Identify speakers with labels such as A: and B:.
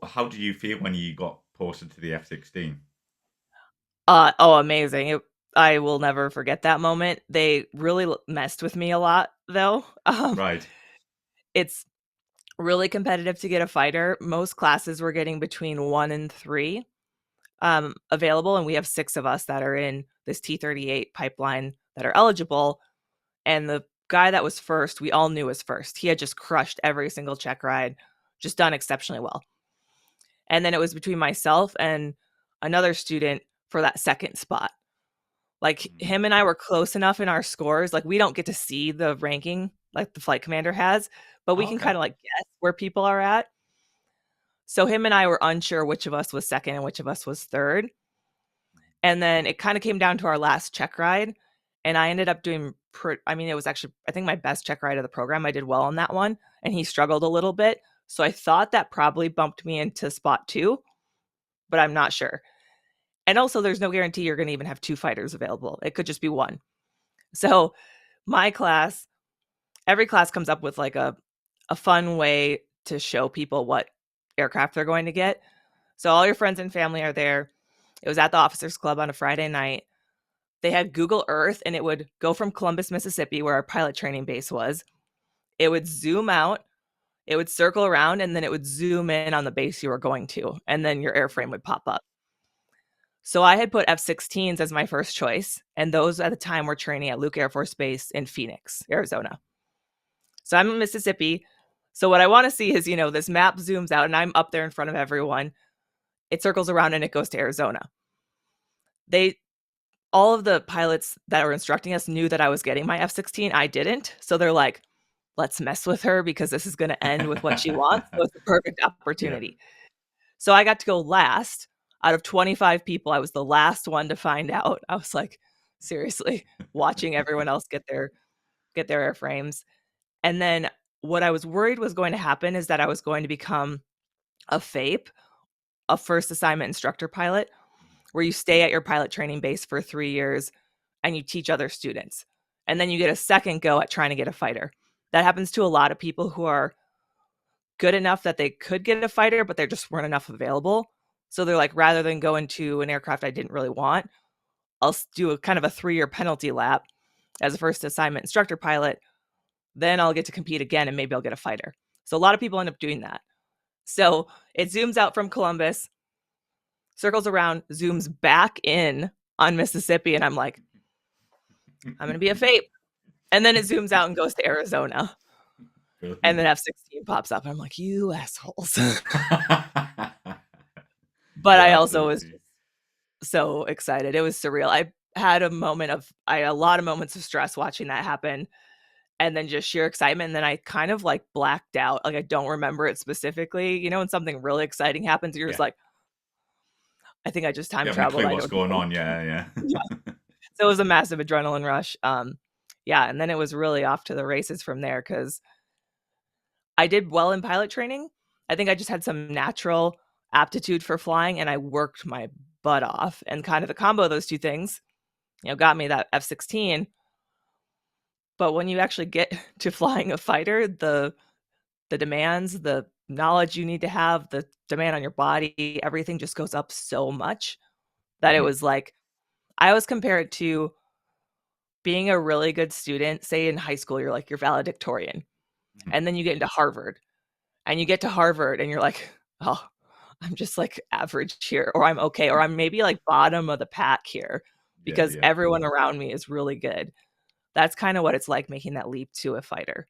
A: how did you feel when you got posted to the F-16?
B: Oh, amazing. I will never forget that moment. They really messed with me a lot, though.
A: Right.
B: It's really competitive to get a fighter. Most classes were getting between 1 and 3 available, and we have 6 of us that are in this T-38 pipeline that are eligible. And the guy that was first, we all knew was first. He had just crushed every single check ride, just done exceptionally well. And then it was between myself and another student for that second spot. Like
A: Mhm.
B: him and I were close enough in our scores. Like we don't get to see the ranking like the flight commander has, but we
A: Oh,
B: can
A: okay.
B: kind of like guess where people are at. So him and I were unsure which of us was second and which of us was third. And then it kind of came down to our last check ride. And I ended up doing, I mean, it was actually, I think, my best check ride of the program. I did well on that one. And he struggled a little bit. So I thought that probably bumped me into spot 2, but I'm not sure. And also, there's no guarantee you're going to even have 2 fighters available. It could just be one. So my class, every class comes up with like a fun way to show people what aircraft they're going to get. So all your friends and family are there. It was at the Officers Club on a Friday night. They had Google Earth, and it would go from Columbus, Mississippi, where our pilot training base was. It would zoom out, it would circle around, and then it would zoom in on the base you were going to, and then your airframe would pop up. So I had put F-16s as my first choice, and those at the time were training at Luke Air Force Base in Phoenix, Arizona. So I'm in Mississippi. So what I want to see is, this map zooms out and I'm up there in front of everyone. It circles around and it goes to Arizona. They All of the pilots that were instructing us knew that I was getting my F-16. I didn't. So they're like, let's mess with her because this is going to end with what she wants. So it's the perfect
A: Yeah.
B: opportunity. So I got to go last out of 25 people. I was the last one to find out. I was like, seriously, watching everyone else get their airframes. And then what I was worried was going to happen is that I was going to become a FAPE, a first assignment instructor pilot, where you stay at your pilot training base for 3 years and you teach other students. And then you get a second go at trying to get a fighter. That happens to a lot of people who are good enough that they could get a fighter, but there just weren't enough available. So they're like, rather than go into an aircraft I didn't really want, I'll do a kind of a 3-year penalty lap as a first assignment instructor pilot. Then I'll get to compete again and maybe I'll get a fighter. So a lot of people end up doing that. So it zooms out from Columbus, circles around, zooms back in on Mississippi. And I'm like, I'm going to be a FAPE. And then it zooms out and goes to Arizona. And then
A: Brilliant.
B: F-16 pops up. And I'm like, you assholes. But
A: Yeah,
B: I also was
A: absolutely.
B: so excited. It was surreal. I had a lot of moments of stress watching that happen and then just sheer excitement. And then I kind of like blacked out. Like I don't remember it specifically. When something really exciting happens, you're just
A: Yeah.
B: like, I think I just
A: You
B: time
A: haven't a
B: traveled.
A: clue
B: I
A: what's
B: don't
A: going
B: know.
A: on. Yeah,
B: Yeah.
A: yeah.
B: So it was a massive adrenaline rush. Yeah. And then it was really off to the races from there because I did well in pilot training. I think I just had some natural aptitude for flying and I worked my butt off. And kind of the combo of those two things, got me that F-16. But when you actually get to flying a fighter, the demands, the knowledge you need to have, the demand on your body, everything just goes up so much that it
A: Mhm,
B: was like I always compare it to being a really good student. Say in high school, you're like your valedictorian,
A: mhm.
B: and then you get into Harvard, and you get to Harvard, and you're like, oh, I'm just like average here, or I'm okay, or I'm maybe like bottom of the pack here
A: Yeah,
B: because
A: yeah.
B: everyone around me is really good. That's kind of what it's like making that leap to a fighter.